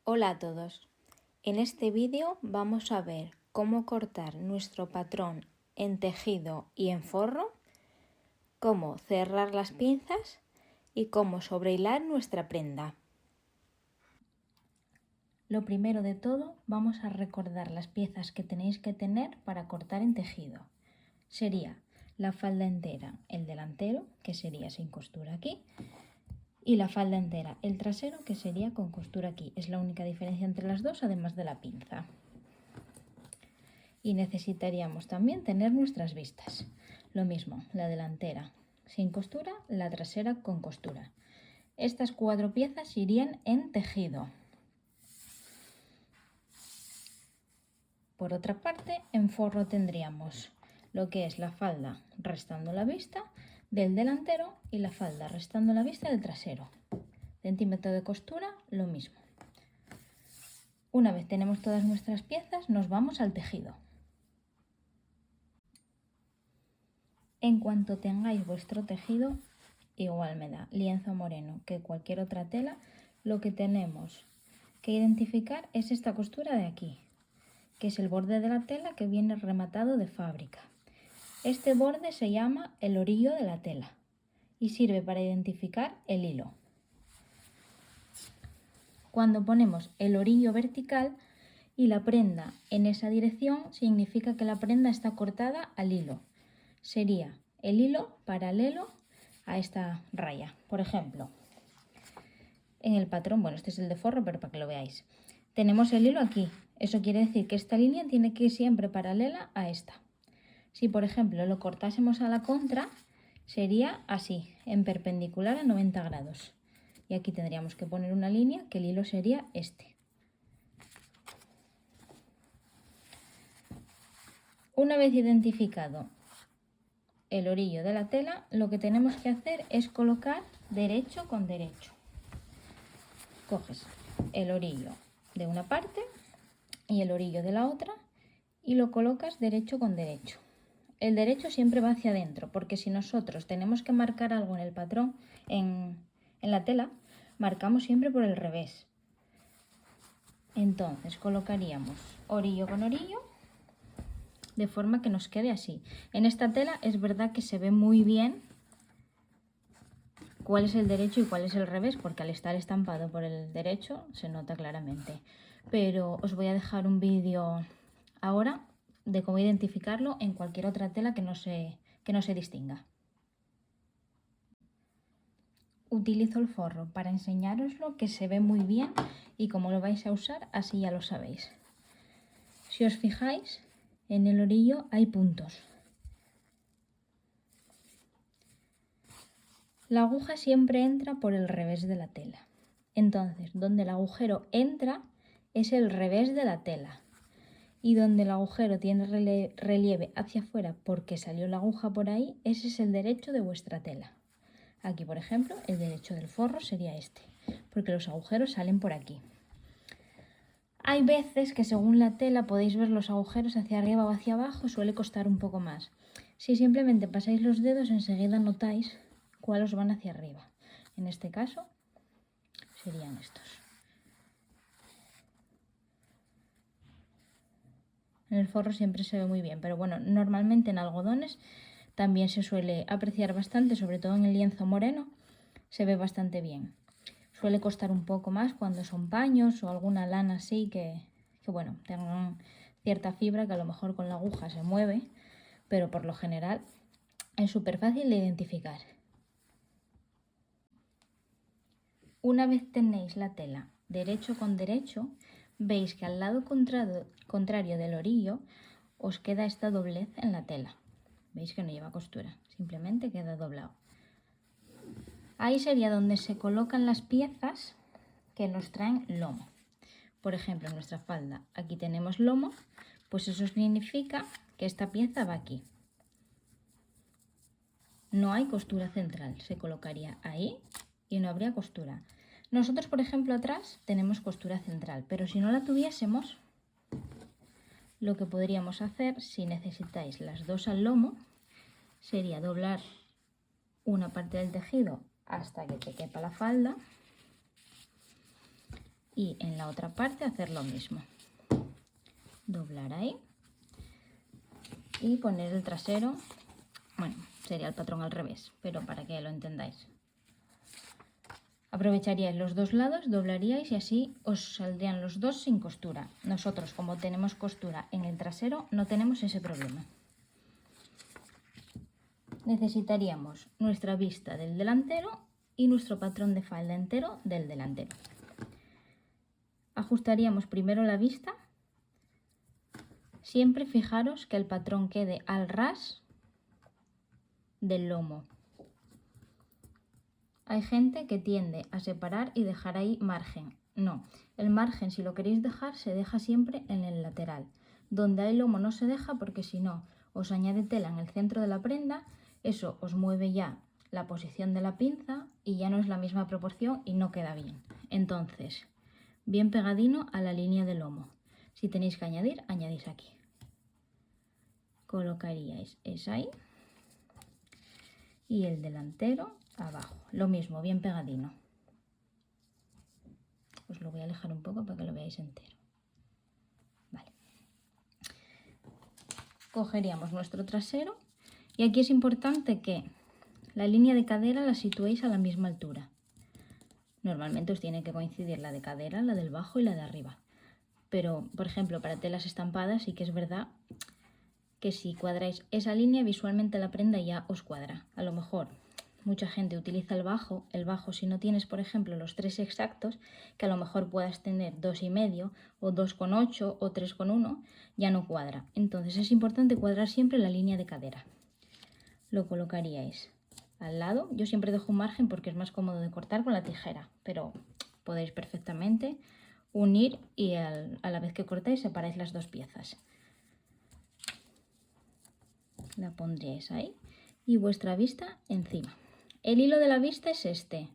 Hola a todos. En este vídeo vamos a ver cómo cortar nuestro patrón en tejido y en forro, cómo cerrar las pinzas y cómo sobrehilar nuestra prenda. Lo primero de todo, vamos a recordar las piezas que tenéis que tener para cortar en tejido. Sería la falda entera, el delantero, que sería sin costura aquí, y la falda entera, el trasero, que sería con costura aquí. Es la única diferencia entre las dos, además de la pinza. Y necesitaríamos también tener nuestras vistas. Lo mismo, la delantera sin costura, la trasera con costura. Estas 4 piezas irían en tejido. Por otra parte, en forro tendríamos lo que es la falda restando la vista del delantero y la falda restando la vista del trasero. Centímetro de costura, lo mismo. Una vez tenemos todas nuestras piezas, nos vamos al tejido. En cuanto tengáis vuestro tejido, igual me da lienzo moreno que cualquier otra tela, lo que tenemos que identificar es esta costura de aquí, que es el borde de la tela que viene rematado de fábrica. Este borde se llama el orillo de la tela y sirve para identificar el hilo. Cuando ponemos el orillo vertical y la prenda en esa dirección, significa que la prenda está cortada al hilo. Sería el hilo paralelo a esta raya. Por ejemplo, en el patrón, bueno, este es el de forro, pero para que lo veáis, tenemos el hilo aquí. Eso quiere decir que esta línea tiene que ir siempre paralela a esta. Si, por ejemplo, lo cortásemos a la contra, sería así, en perpendicular a 90 grados. Y aquí tendríamos que poner una línea que el hilo sería este. Una vez identificado el orillo de la tela, lo que tenemos que hacer es colocar derecho con derecho. Coges el orillo de una parte y el orillo de la otra y lo colocas derecho con derecho. El derecho siempre va hacia adentro, porque si nosotros tenemos que marcar algo en el patrón, en la tela, marcamos siempre por el revés. Entonces colocaríamos orillo con orillo, de forma que nos quede así. En esta tela es verdad que se ve muy bien cuál es el derecho y cuál es el revés, porque al estar estampado por el derecho se nota claramente. Pero os voy a dejar un vídeo ahora de cómo identificarlo en cualquier otra tela que no se distinga. Utilizo el forro para enseñároslo, que se ve muy bien, y cómo lo vais a usar, así ya lo sabéis. Si os fijáis, en el orillo hay puntos. La aguja siempre entra por el revés de la tela. Entonces, donde el agujero entra es el revés de la tela. Y donde el agujero tiene relieve hacia afuera porque salió la aguja por ahí, ese es el derecho de vuestra tela. Aquí, por ejemplo, el derecho del forro sería este, porque los agujeros salen por aquí. Hay veces que según la tela podéis ver los agujeros hacia arriba o hacia abajo, suele costar un poco más. Si simplemente pasáis los dedos, enseguida notáis cuáles van hacia arriba. En este caso serían estos. En el forro siempre se ve muy bien, pero bueno, normalmente en algodones también se suele apreciar bastante, sobre todo en el lienzo moreno, se ve bastante bien. Suele costar un poco más cuando son paños o alguna lana así que bueno, tengan cierta fibra que a lo mejor con la aguja se mueve, pero por lo general es súper fácil de identificar. Una vez tenéis la tela derecho con derecho, veis que al lado contrario del orillo os queda esta doblez en la tela. Veis que no lleva costura, simplemente queda doblado. Ahí sería donde se colocan las piezas que nos traen lomo. Por ejemplo, en nuestra falda, aquí tenemos lomo, pues eso significa que esta pieza va aquí. No hay costura central, se colocaría ahí y no habría costura. Nosotros, por ejemplo, atrás tenemos costura central, pero si no la tuviésemos, lo que podríamos hacer, si necesitáis las dos al lomo, sería doblar una parte del tejido hasta que te quepa la falda Y en la otra parte hacer lo mismo. Doblar ahí. Y poner el trasero, bueno, sería el patrón al revés, pero para que lo entendáis. Aprovecharíais los dos lados, doblaríais y así os saldrían los dos sin costura. Nosotros, como tenemos costura en el trasero, no tenemos ese problema. Necesitaríamos nuestra vista del delantero y nuestro patrón de falda entero del delantero. Ajustaríamos primero la vista. Siempre fijaros que el patrón quede al ras del lomo. Hay gente que tiende a separar y dejar ahí margen. No, el margen, si lo queréis dejar, se deja siempre en el lateral. Donde hay lomo no se deja porque si no os añade tela en el centro de la prenda, eso os mueve ya la posición de la pinza y ya no es la misma proporción y no queda bien. Entonces, bien pegadino a la línea del lomo. Si tenéis que añadir, añadís aquí. Colocaríais esa ahí y el delantero abajo. Lo mismo, bien pegadino. Os lo voy a alejar un poco para que lo veáis entero. Vale. Cogeríamos nuestro trasero y aquí es importante que la línea de cadera la situéis a la misma altura. Normalmente os tiene que coincidir la de cadera, la del bajo y la de arriba. Pero, por ejemplo, para telas estampadas sí que es verdad que si cuadráis esa línea, visualmente la prenda ya os cuadra. A lo mejor mucha gente utiliza el bajo si no tienes, por ejemplo, los 3 exactos, que a lo mejor puedas tener 2,5 o 2,8 o 3,1, ya no cuadra. Entonces es importante cuadrar siempre la línea de cadera. Lo colocaríais al lado. Yo siempre dejo un margen porque es más cómodo de cortar con la tijera, pero podéis perfectamente unir y a la vez que cortáis separáis las dos piezas. La pondríais ahí y vuestra vista encima. El hilo de la vista es este.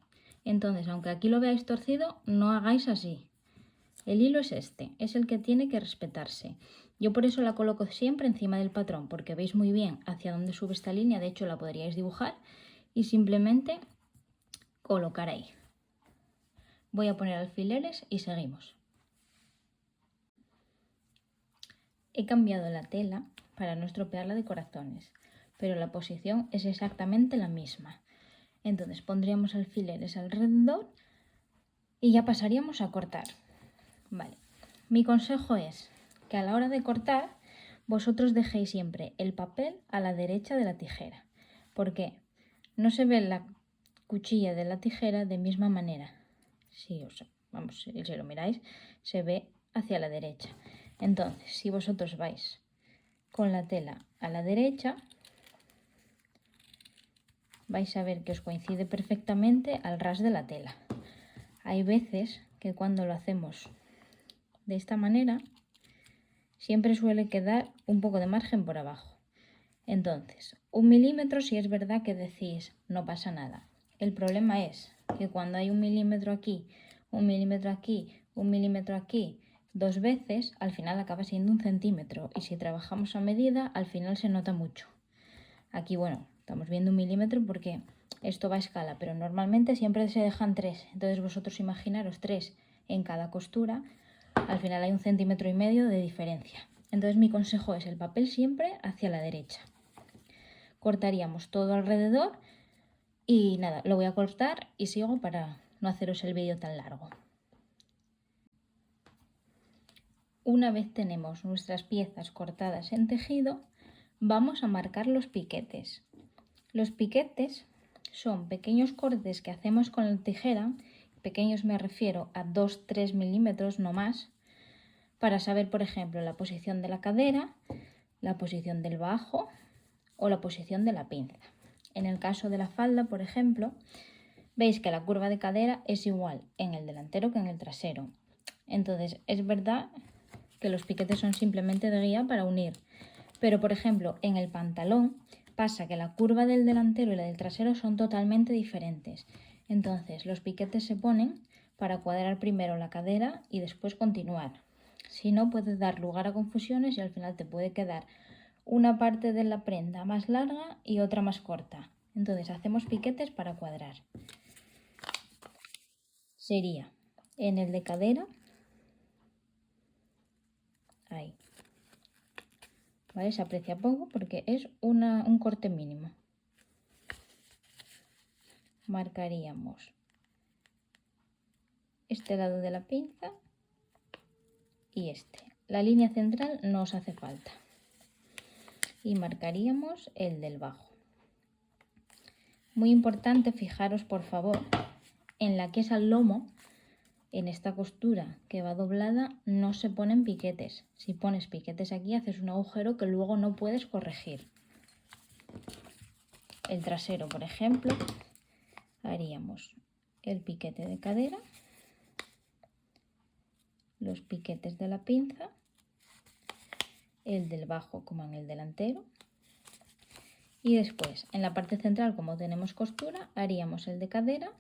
Entonces, aunque aquí lo veáis torcido, no hagáis así. El hilo es este, es el que tiene que respetarse. Yo por eso la coloco siempre encima del patrón, porque veis muy bien hacia dónde sube esta línea. De hecho, la podríais dibujar y simplemente colocar ahí. Voy a poner alfileres y seguimos. He cambiado la tela para no estropearla de corazones, pero la posición es exactamente la misma. Entonces pondríamos alfileres alrededor y ya pasaríamos a cortar. Vale. Mi consejo es que a la hora de cortar vosotros dejéis siempre el papel a la derecha de la tijera, porque no se ve la cuchilla de la tijera de misma manera. Si lo miráis, se ve hacia la derecha. Entonces, si vosotros vais con la tela a la derecha, vais a ver que os coincide perfectamente al ras de la tela. Hay veces que cuando lo hacemos de esta manera, siempre suele quedar un poco de margen por abajo. Entonces, 1 milímetro si es verdad que decís, no pasa nada. El problema es que cuando hay 1 milímetro aquí, 1 milímetro aquí, 1 milímetro aquí, 2 veces, al final acaba siendo 1 centímetro. Y si trabajamos a medida, al final se nota mucho. Aquí, bueno, estamos viendo 1 milímetro porque esto va a escala, pero normalmente siempre se dejan 3. Entonces vosotros imaginaros 3 en cada costura, al final hay 1,5 centímetros de diferencia. Entonces mi consejo es el papel siempre hacia la derecha. Cortaríamos todo alrededor y nada, lo voy a cortar y sigo para no haceros el vídeo tan largo. Una vez tenemos nuestras piezas cortadas en tejido, vamos a marcar los piquetes. Los piquetes son pequeños cortes que hacemos con la tijera, pequeños me refiero a 2-3 milímetros no más, para saber, por ejemplo, la posición de la cadera, la posición del bajo o la posición de la pinza. En el caso de la falda, por ejemplo, veis que la curva de cadera es igual en el delantero que en el trasero. Entonces, es verdad que los piquetes son simplemente de guía para unir. Pero, por ejemplo, en el pantalón pasa que la curva del delantero y la del trasero son totalmente diferentes. Entonces, los piquetes se ponen para cuadrar primero la cadera y después continuar. Si no, puede dar lugar a confusiones y al final te puede quedar una parte de la prenda más larga y otra más corta. Entonces, hacemos piquetes para cuadrar. Sería en el de cadera ¿vale? Se aprecia poco porque es un corte mínimo. Marcaríamos este lado de la pinza y este. La línea central no os hace falta. Y marcaríamos el del bajo. Muy importante, fijaros por favor, en la que es al lomo, en esta costura que va doblada, no se ponen piquetes. Si pones piquetes aquí, haces un agujero que luego no puedes corregir. El trasero, por ejemplo, haríamos el piquete de cadera, los piquetes de la pinza, el del bajo como en el delantero, y después en la parte central, como tenemos costura, haríamos el de cadera.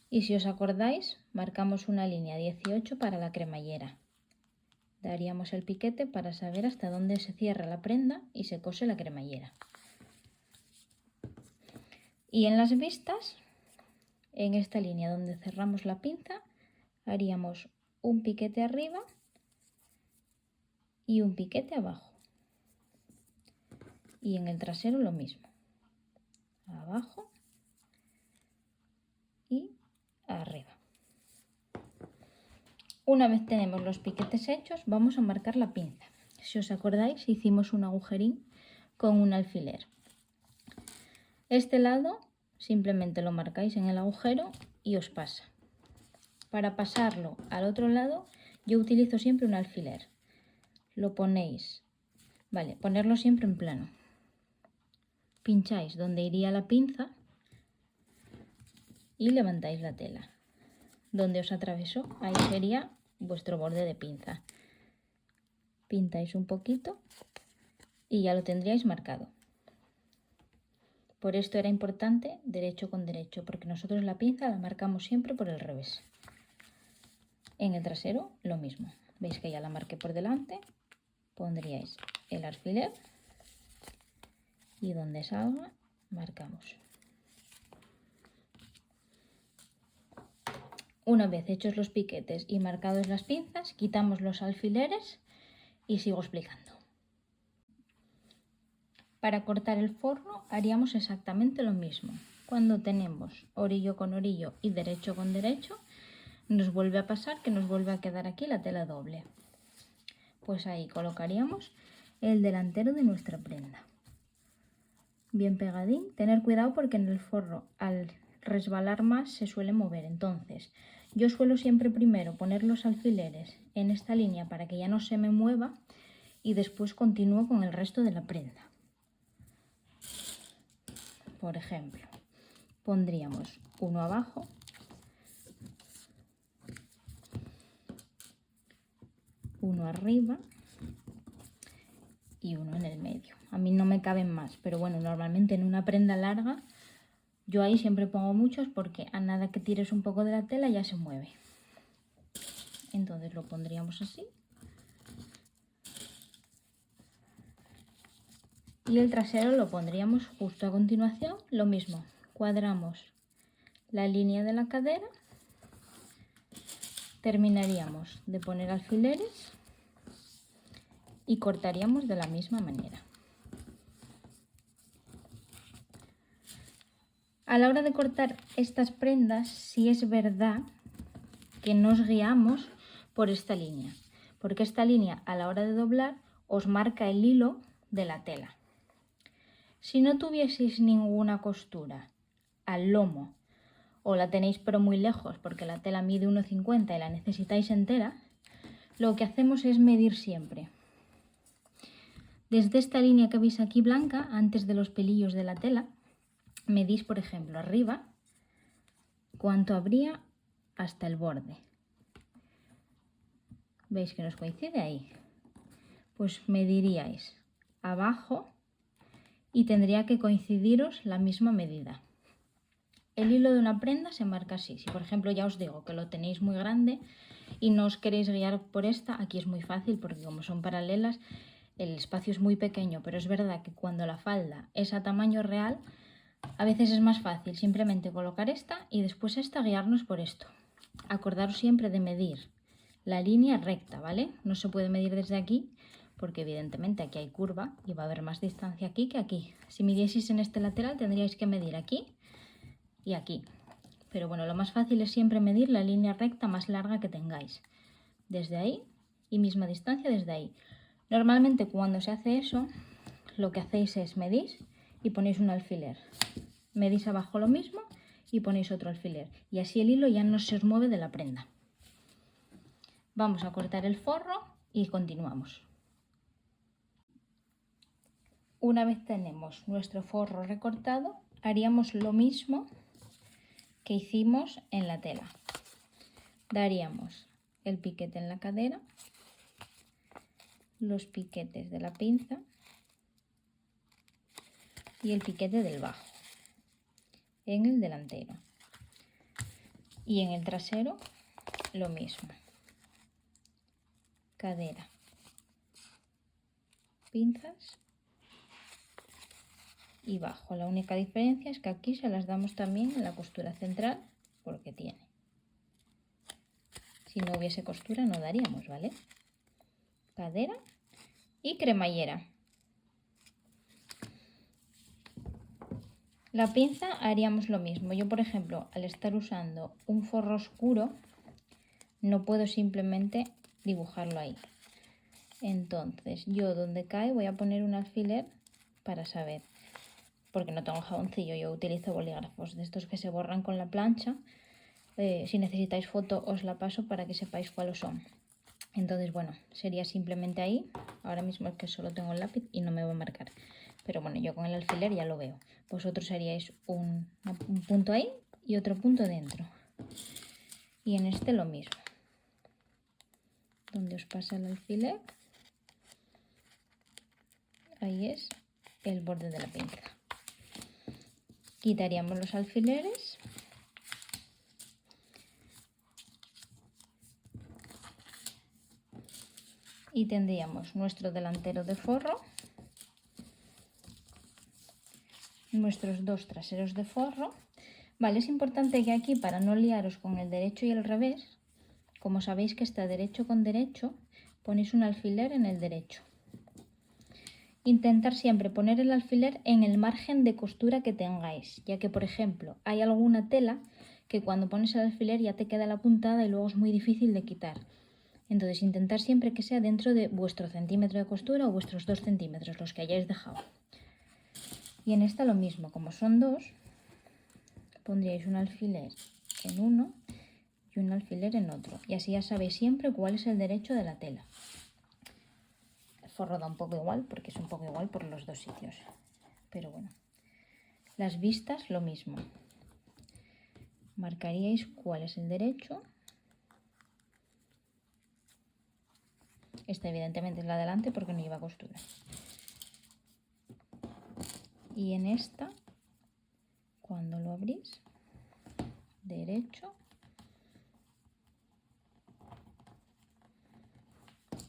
Y si os acordáis, marcamos una línea 18 para la cremallera. Daríamos el piquete para saber hasta dónde se cierra la prenda y se cose la cremallera. Y en las vistas, en esta línea donde cerramos la pinza, haríamos un piquete arriba y un piquete abajo. Y en el trasero lo mismo. Abajo y arriba. Una vez tenemos los piquetes hechos, vamos a marcar la pinza. Si os acordáis, hicimos un agujerín con un alfiler. Este lado simplemente lo marcáis en el agujero y os pasa. Para pasarlo al otro lado, yo utilizo siempre un alfiler. Lo ponéis, vale, ponerlo siempre en plano. Pincháis donde iría la pinza y levantáis la tela. Donde os atravesó, ahí sería vuestro borde de pinza. Pintáis un poquito y ya lo tendríais marcado. Por esto era importante derecho con derecho, porque nosotros la pinza la marcamos siempre por el revés. En el trasero lo mismo. Veis que ya la marqué por delante. Pondríais el alfiler y donde salga marcamos. Una vez hechos los piquetes y marcados las pinzas, quitamos los alfileres y sigo explicando. Para cortar el forro haríamos exactamente lo mismo. Cuando tenemos orillo con orillo y derecho con derecho, nos vuelve a pasar que nos vuelve a quedar aquí la tela doble. Pues ahí colocaríamos el delantero de nuestra prenda. Bien pegadín. Tener cuidado porque en el forro al resbalar más se suele mover. Entonces yo suelo siempre primero poner los alfileres en esta línea para que ya no se me mueva y después continúo con el resto de la prenda. Por ejemplo, pondríamos uno abajo, uno arriba y uno en el medio. A mí no me caben más, pero bueno, normalmente en una prenda larga yo ahí siempre pongo muchos porque a nada que tires un poco de la tela ya se mueve. Entonces lo pondríamos así. Y el trasero lo pondríamos justo a continuación, lo mismo. Cuadramos la línea de la cadera, terminaríamos de poner alfileres y cortaríamos de la misma manera. A la hora de cortar estas prendas, sí es verdad que nos guiamos por esta línea, porque esta línea a la hora de doblar os marca el hilo de la tela. Si no tuvieseis ninguna costura al lomo o la tenéis pero muy lejos porque la tela mide 1,50 y la necesitáis entera, lo que hacemos es medir siempre. Desde esta línea que veis aquí blanca, antes de los pelillos de la tela, medís, por ejemplo, arriba cuánto habría hasta el borde. ¿Veis que nos coincide ahí? Pues mediríais abajo y tendría que coincidiros la misma medida. El hilo de una prenda se marca así. Si por ejemplo ya os digo que lo tenéis muy grande y no os queréis guiar por esta, aquí es muy fácil porque como son paralelas el espacio es muy pequeño, pero es verdad que cuando la falda es a tamaño real a veces es más fácil simplemente colocar esta y después esta guiarnos por esto. Acordaros siempre de medir la línea recta, ¿vale? No se puede medir desde aquí porque evidentemente aquí hay curva y va a haber más distancia aquí que aquí. Si midieseis en este lateral tendríais que medir aquí y aquí. Pero bueno, lo más fácil es siempre medir la línea recta más larga que tengáis. Desde ahí y misma distancia desde ahí. Normalmente cuando se hace eso, lo que hacéis es medís y ponéis un alfiler. Medís abajo lo mismo y ponéis otro alfiler. Y así el hilo ya no se os mueve de la prenda. Vamos a cortar el forro y continuamos. Una vez tenemos nuestro forro recortado, haríamos lo mismo que hicimos en la tela. Daríamos el piquete en la cadera, los piquetes de la pinza y el piquete del bajo en el delantero. Y en el trasero lo mismo. Cadera, pinzas y bajo. La única diferencia es que aquí se las damos también en la costura central porque tiene. Si no hubiese costura no daríamos, ¿vale? Cadera y cremallera. La pinza haríamos lo mismo. Yo, por ejemplo, al estar usando un forro oscuro, no puedo simplemente dibujarlo ahí. Entonces, yo donde cae voy a poner un alfiler para saber. Porque no tengo jaboncillo, yo utilizo bolígrafos de estos que se borran con la plancha. Si necesitáis foto os la paso para que sepáis cuáles son. Entonces, bueno, sería simplemente ahí. Ahora mismo es que solo tengo el lápiz y no me va a marcar. Pero bueno, yo con el alfiler ya lo veo. Vosotros haríais un punto ahí y otro punto dentro. Y en este lo mismo. Donde os pasa el alfiler, ahí es el borde de la pinza. Quitaríamos los alfileres. Y tendríamos nuestro delantero de forro, nuestros dos traseros de forro. Vale, es importante que aquí, para no liaros con el derecho y el revés, como sabéis que está derecho con derecho, ponéis un alfiler en el derecho. Intentar siempre poner el alfiler en el margen de costura que tengáis, ya que, por ejemplo, hay alguna tela que cuando pones el alfiler ya te queda la puntada y luego es muy difícil de quitar. Entonces, intentar siempre que sea dentro de vuestro centímetro de costura o vuestros 2 centímetros, los que hayáis dejado. Y en esta lo mismo, como son dos, pondríais un alfiler en uno y un alfiler en otro. Y así ya sabéis siempre cuál es el derecho de la tela. El forro da un poco igual porque es un poco igual por los dos sitios. Pero bueno, las vistas lo mismo. Marcaríais cuál es el derecho. Esta evidentemente es la de delante porque no lleva costura. Y en esta, cuando lo abrís, derecho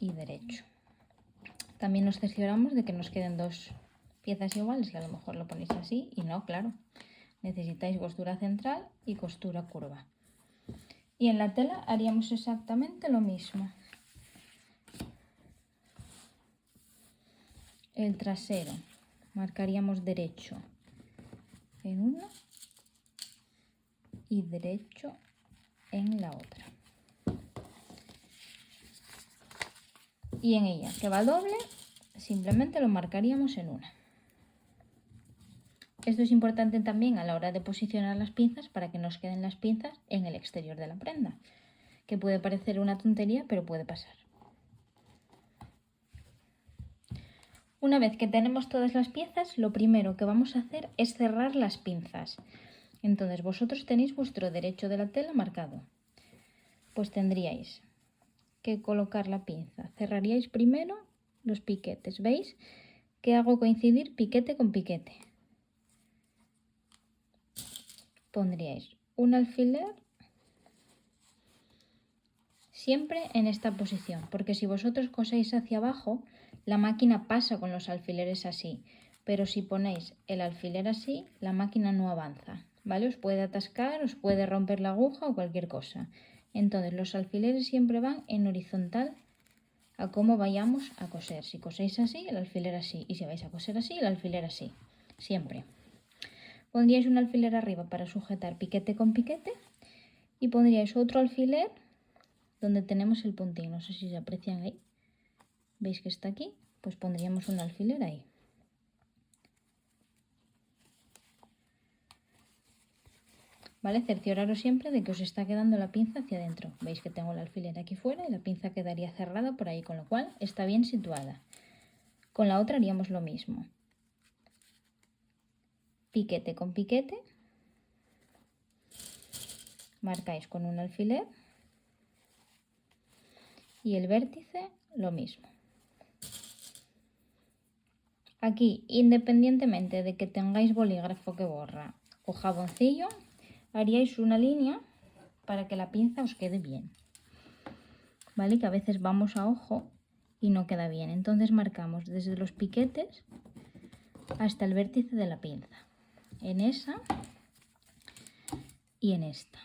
y derecho. También nos cercioramos de que nos queden dos piezas iguales, que a lo mejor lo ponéis así y no, claro. Necesitáis costura central y costura curva. Y en la tela haríamos exactamente lo mismo. El trasero marcaríamos derecho en una y derecho en la otra. Y en ella, que va doble, simplemente lo marcaríamos en una. Esto es importante también a la hora de posicionar las pinzas para que nos queden las pinzas en el exterior de la prenda, que puede parecer una tontería, pero puede pasar. Una vez que tenemos todas las piezas, lo primero que vamos a hacer es cerrar las pinzas. Entonces vosotros tenéis vuestro derecho de la tela marcado. Pues tendríais que colocar la pinza. Cerraríais primero los piquetes. ¿Veis que hago coincidir piquete con piquete? Pondríais un alfiler siempre en esta posición, porque si vosotros coséis hacia abajo, la máquina pasa con los alfileres así, pero si ponéis el alfiler así, la máquina no avanza, ¿vale? Os puede atascar, os puede romper la aguja o cualquier cosa. Entonces los alfileres siempre van en horizontal a cómo vayamos a coser. Si coséis así, el alfiler así, y si vais a coser así, el alfiler así, siempre. Pondríais un alfiler arriba para sujetar piquete con piquete y pondríais otro alfiler donde tenemos el puntín. No sé si se aprecian ahí. ¿Veis que está aquí? Pues pondríamos un alfiler ahí. ¿Vale? Cercioraros siempre de que os está quedando la pinza hacia adentro. Veis que tengo el alfiler aquí fuera y la pinza quedaría cerrada por ahí, con lo cual está bien situada. Con la otra haríamos lo mismo. Piquete con piquete. Marcáis con un alfiler. Y el vértice lo mismo. Aquí, independientemente de que tengáis bolígrafo que borra o jaboncillo, haríais una línea para que la pinza os quede bien. ¿Vale? Que a veces vamos a ojo y no queda bien. Entonces marcamos desde los piquetes hasta el vértice de la pinza. En esa y en esta.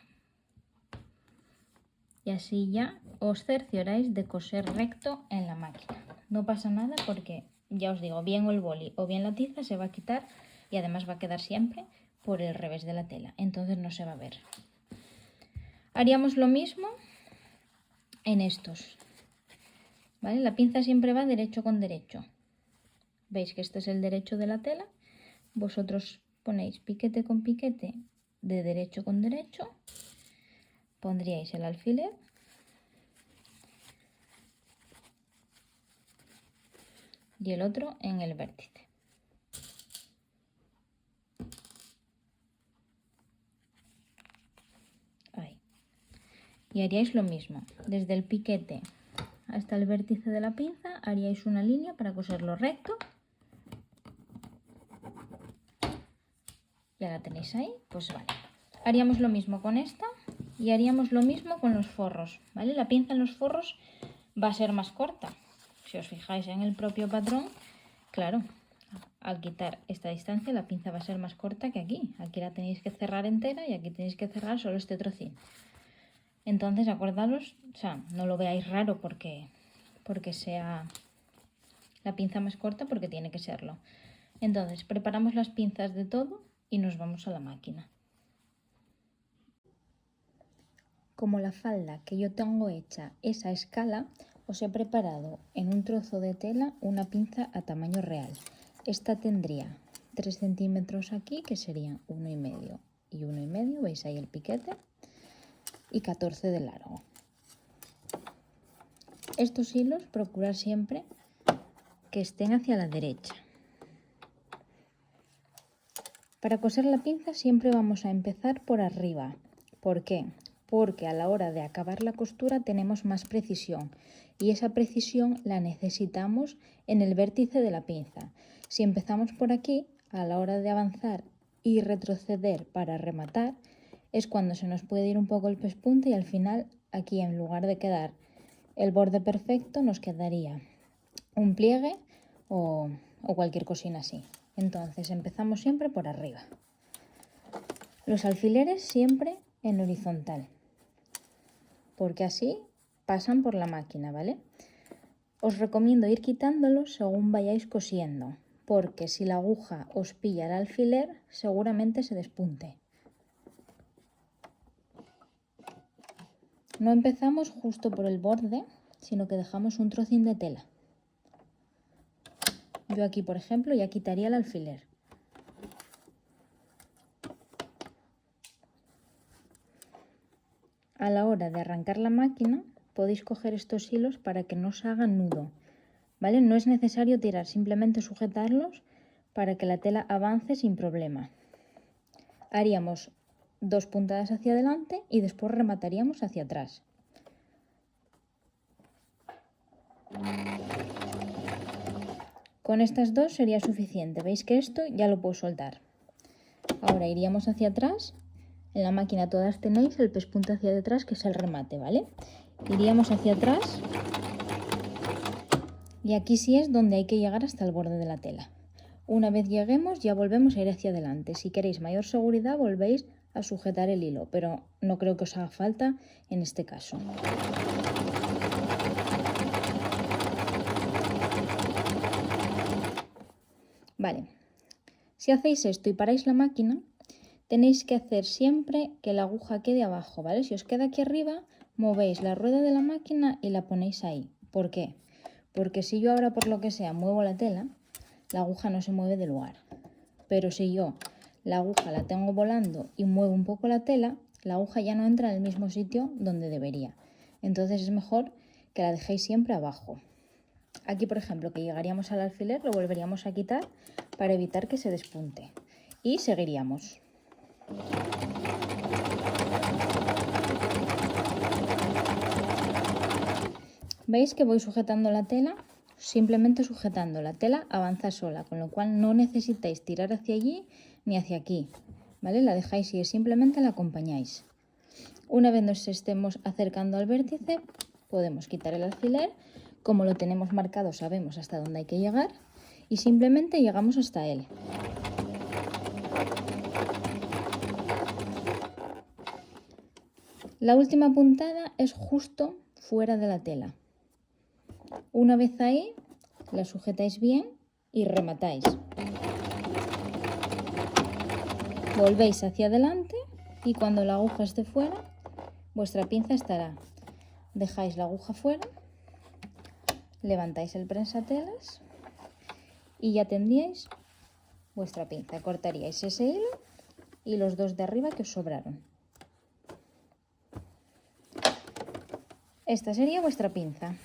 Y así ya os cercioráis de coser recto en la máquina. No pasa nada porque, ya os digo, bien el boli o bien la tiza se va a quitar y además va a quedar siempre por el revés de la tela. Entonces no se va a ver. Haríamos lo mismo en estos. ¿Vale? La pinza siempre va derecho con derecho. Veis que este es el derecho de la tela. Vosotros ponéis piquete con piquete de derecho con derecho. Pondríais el alfiler. Y el otro en el vértice. Ahí. Y haríais lo mismo. Desde el piquete hasta el vértice de la pinza haríais una línea para coserlo recto. Ya la tenéis ahí, pues vale. Haríamos lo mismo con esta y haríamos lo mismo con los forros, ¿vale? La pinza en los forros va a ser más corta. Si os fijáis en el propio patrón, claro, al quitar esta distancia la pinza va a ser más corta que aquí. Aquí la tenéis que cerrar entera y aquí tenéis que cerrar solo este trocín. Entonces acordaros, o sea, no lo veáis raro porque sea la pinza más corta, porque tiene que serlo. Entonces preparamos las pinzas de todo y nos vamos a la máquina. Como la falda que yo tengo hecha es a escala, os he preparado en un trozo de tela una pinza a tamaño real. Esta tendría 3 centímetros aquí, que serían 1,5 y 1,5, veis ahí el piquete, y 14 de largo. Estos hilos procurad siempre que estén hacia la derecha. Para coser la pinza siempre vamos a empezar por arriba. ¿Por qué? Porque a la hora de acabar la costura tenemos más precisión y esa precisión la necesitamos en el vértice de la pinza. Si empezamos por aquí, a la hora de avanzar y retroceder para rematar, es cuando se nos puede ir un poco el pespunte y al final aquí, en lugar de quedar el borde perfecto, nos quedaría un pliegue o cualquier cosina así. Entonces empezamos siempre por arriba. Los alfileres siempre en horizontal, porque así pasan por la máquina, ¿vale? Os recomiendo ir quitándolos según vayáis cosiendo, porque si la aguja os pilla el alfiler, seguramente se despunte. No empezamos justo por el borde, sino que dejamos un trocín de tela. Yo aquí, por ejemplo, ya quitaría el alfiler. A la hora de arrancar la máquina, podéis coger estos hilos para que no se hagan nudo, ¿vale? No es necesario tirar, simplemente sujetarlos para que la tela avance sin problema. Haríamos 2 puntadas hacia adelante y después remataríamos hacia atrás. Con estas 2 sería suficiente. Veis que esto ya lo puedo soltar. Ahora iríamos hacia atrás. En la máquina todas tenéis el pespunte hacia detrás, que es el remate, ¿vale? Iríamos hacia atrás y aquí sí es donde hay que llegar hasta el borde de la tela. Una vez lleguemos ya volvemos a ir hacia adelante. Si queréis mayor seguridad volvéis a sujetar el hilo, pero no creo que os haga falta en este caso. Si hacéis esto y paráis la máquina, tenéis que hacer siempre que la aguja quede abajo, ¿vale? Si os queda aquí arriba, movéis la rueda de la máquina y la ponéis ahí. ¿Por qué? Porque si yo ahora por lo que sea muevo la tela, la aguja no se mueve de lugar. Pero si yo la aguja la tengo volando y muevo un poco la tela, la aguja ya no entra en el mismo sitio donde debería. Entonces es mejor que la dejéis siempre abajo. Aquí, por ejemplo, que llegaríamos al alfiler, lo volveríamos a quitar para evitar que se despunte. Y seguiríamos. ¿Veis que voy sujetando la tela? Simplemente sujetando la tela avanza sola, con lo cual no necesitáis tirar hacia allí ni hacia aquí, ¿vale? La dejáis ir, simplemente la acompañáis. Una vez nos estemos acercando al vértice, podemos quitar el alfiler. Como lo tenemos marcado, sabemos hasta dónde hay que llegar y simplemente llegamos hasta él. La última puntada es justo fuera de la tela. Una vez ahí, la sujetáis bien y rematáis. Volvéis hacia adelante y cuando la aguja esté fuera, vuestra pinza estará. Dejáis la aguja fuera, levantáis el prensatelas y ya tendríais vuestra pinza. Cortaríais ese hilo y los dos de arriba que os sobraron. Esta sería vuestra pinza.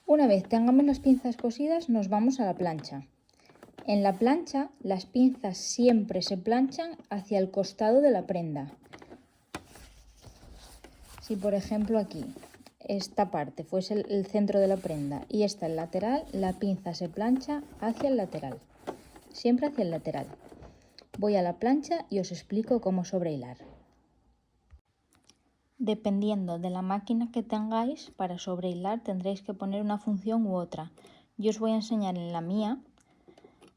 Una vez tengamos las pinzas cosidas, nos vamos a la plancha. En la plancha, las pinzas siempre se planchan hacia el costado de la prenda. Si por ejemplo aquí esta parte fuese el centro de la prenda y esta el lateral, la pinza se plancha hacia el lateral, siempre hacia el lateral. Voy a la plancha y os explico cómo sobrehilar. Dependiendo de la máquina que tengáis, para sobrehilar tendréis que poner una función u otra. Yo os voy a enseñar en la mía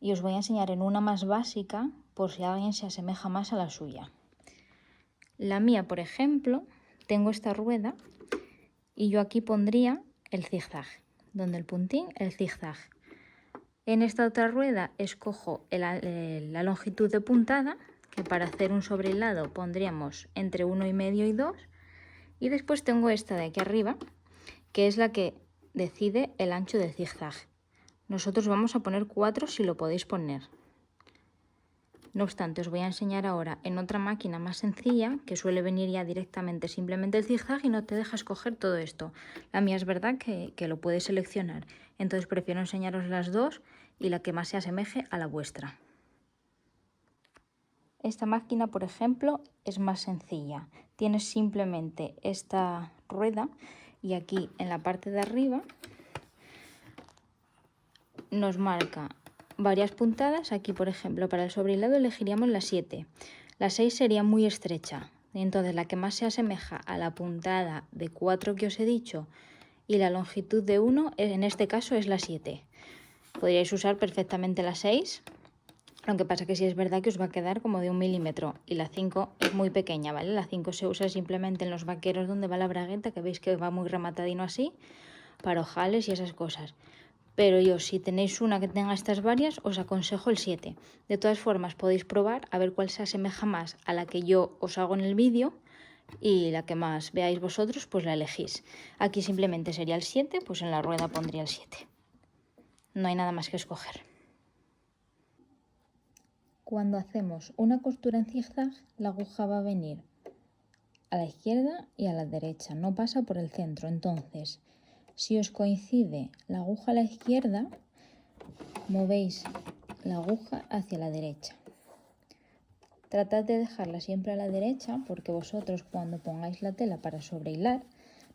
y os voy a enseñar en una más básica por si alguien se asemeja más a la suya. La mía, por ejemplo, tengo esta rueda y yo aquí pondría el zigzag, donde el puntín, el zigzag. En esta otra rueda escojo la longitud de puntada, que para hacer un sobrehilado pondríamos entre 1,5 y 2. Y después tengo esta de aquí arriba, que es la que decide el ancho del zigzag. Nosotros vamos a poner 4 si lo podéis poner. No obstante, os voy a enseñar ahora en otra máquina más sencilla, que suele venir ya directamente simplemente el zigzag y no te deja escoger todo esto. La mía es verdad que lo puedes seleccionar, entonces prefiero enseñaros las dos y la que más se asemeje a la vuestra. Esta máquina, por ejemplo, es más sencilla. Tienes simplemente esta rueda y aquí en la parte de arriba nos marca varias puntadas. Aquí, por ejemplo, para el sobrehilado elegiríamos la 7. La 6 sería muy estrecha. Entonces, la que más se asemeja a la puntada de 4 que os he dicho y la longitud de 1, en este caso es la 7. Podríais usar perfectamente la 6. Lo que pasa que sí es verdad que os va a quedar como de 1 milímetro y la 5 es muy pequeña, ¿vale? La 5 se usa simplemente en los vaqueros donde va la bragueta, que veis que va muy rematadino así, para ojales y esas cosas. Pero yo, si tenéis una que tenga estas varias, os aconsejo el 7. De todas formas, podéis probar a ver cuál se asemeja más a la que yo os hago en el vídeo y la que más veáis vosotros, pues la elegís. Aquí simplemente sería el 7, pues en la rueda pondría el 7. No hay nada más que escoger. Cuando hacemos una costura en zigzag, la aguja va a venir a la izquierda y a la derecha, no pasa por el centro. Entonces, si os coincide la aguja a la izquierda, movéis la aguja hacia la derecha. Tratad de dejarla siempre a la derecha porque vosotros cuando pongáis la tela para sobrehilar,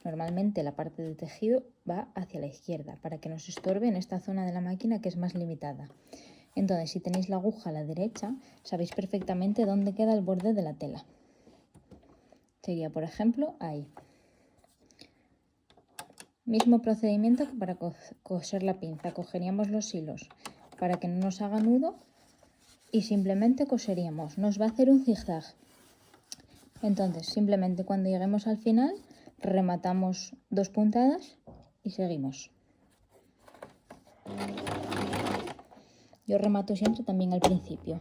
normalmente la parte del tejido va hacia la izquierda para que no se estorbe en esta zona de la máquina que es más limitada. Entonces, si tenéis la aguja a la derecha, sabéis perfectamente dónde queda el borde de la tela. Sería, por ejemplo, ahí. Mismo procedimiento que para coser la pinza. Cogeríamos los hilos para que no nos haga nudo y simplemente coseríamos. Nos va a hacer un zigzag. Entonces, simplemente cuando lleguemos al final, rematamos 2 puntadas y seguimos. Yo remato siempre también al principio.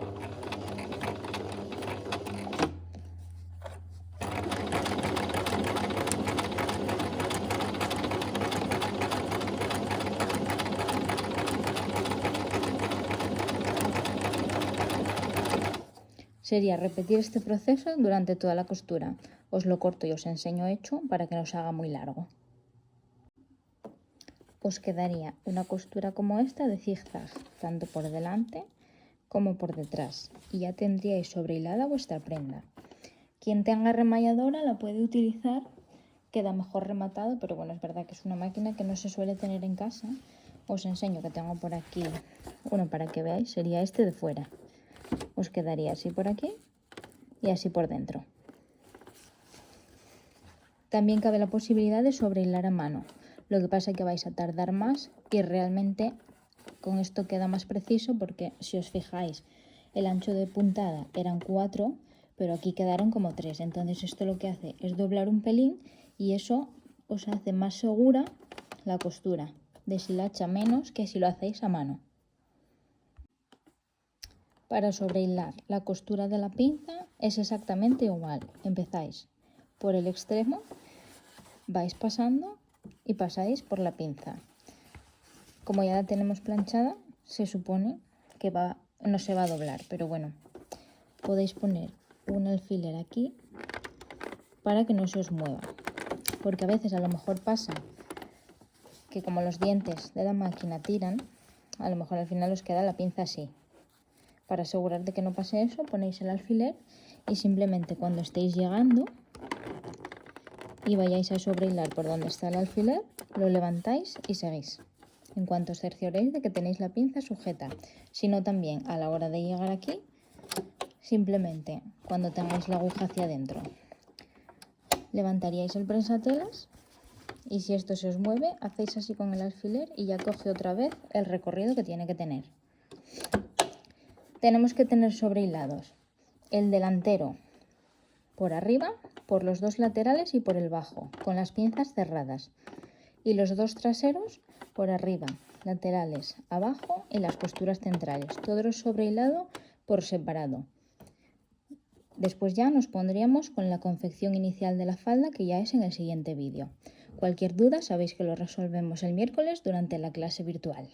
Sería repetir este proceso durante toda la costura. Os lo corto y os enseño hecho para que no os haga muy largo. Os quedaría una costura como esta de zigzag, tanto por delante como por detrás, y ya tendríais sobrehilada vuestra prenda. Quien tenga remalladora la puede utilizar, queda mejor rematado, pero bueno, es verdad que es una máquina que no se suele tener en casa. Os enseño que tengo por aquí uno para que veáis, sería este de fuera. Os quedaría así por aquí y así por dentro. También cabe la posibilidad de sobrehilar a mano. Lo que pasa es que vais a tardar más y realmente con esto queda más preciso, porque si os fijáis, el ancho de puntada eran 4, pero aquí quedaron como 3. Entonces esto lo que hace es doblar un pelín y eso os hace más segura la costura, deshilacha menos que si lo hacéis a mano. Para sobrehilar la costura de la pinza es exactamente igual. Empezáis por el extremo, vais pasando y pasáis por la pinza. Como ya la tenemos planchada, se supone que no se va a doblar, pero bueno, podéis poner un alfiler aquí para que no se os mueva, porque a veces a lo mejor pasa que como los dientes de la máquina tiran, a lo mejor al final os queda la pinza así. Para asegurar de que no pase eso, ponéis el alfiler y simplemente cuando estéis llegando y vayáis a sobrehilar por donde está el alfiler, lo levantáis y seguís. En cuanto os cercioréis de que tenéis la pinza sujeta, sino también a la hora de llegar aquí, simplemente cuando tengáis la aguja hacia adentro, levantaríais el prensatelas y si esto se os mueve, hacéis así con el alfiler y ya coge otra vez el recorrido que tiene que tener. Tenemos que tener sobrehilados el delantero por arriba, por los dos laterales y por el bajo, con las pinzas cerradas. Y los dos traseros por arriba, laterales, abajo y las costuras centrales. Todo sobrehilado por separado. Después ya nos pondríamos con la confección inicial de la falda, que ya es en el siguiente vídeo. Cualquier duda sabéis que lo resolvemos el miércoles durante la clase virtual.